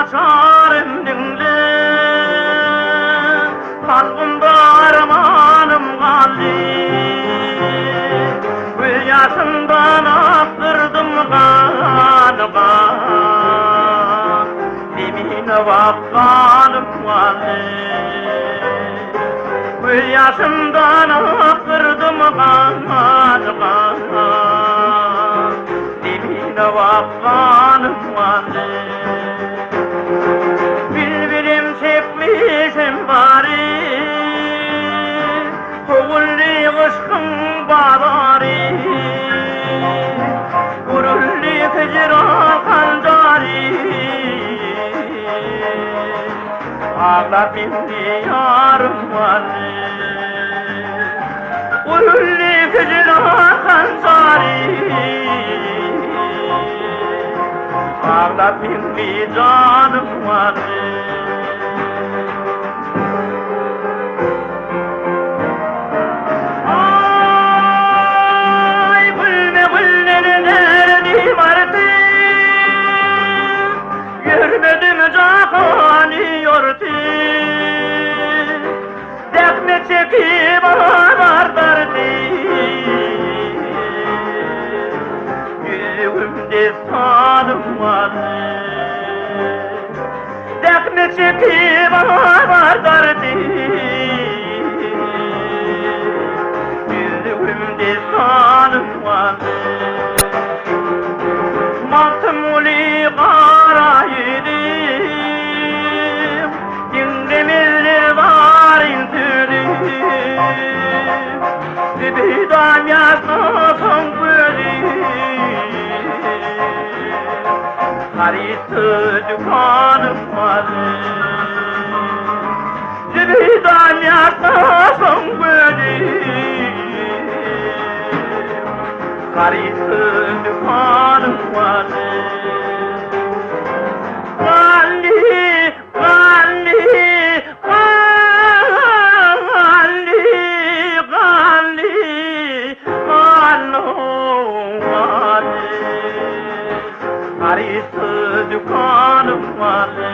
açarım dinle. Kalbimde armanım kaldı. Gül yaşından aktırdım kanıma. Dibine bakkanım kaldı. Gül yaşından aktırdım kanıma. Dibine bakkanım kaldı. Bilbilim çekmişim bari, Kovulli kışkın bağları, Gurulli hicran kancari, Ağlar bindi yarım vardı. Gurulli hicran kancari, Ağlar bindi canım vardı. Görmedim cahani yortu, Defne çekip ağlarlardı. Yüzümde sanım vardı, Defne çekip ağlarlardı. Yüzümde sanım vardı. Matmuli qaraydı, Dinlemizli var intülü, Zibidam yasnasın gözü, Karısı dükkanım vardı. Zibidam yasnasın gözü, Karısı dükkanım vardı. Galli, galli, galli, galli, gallo vardı. Karısı dükkanım vardı.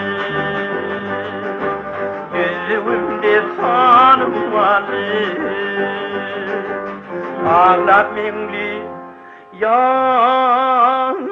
Gözümde sanım vardı. Ağlar mengli yarım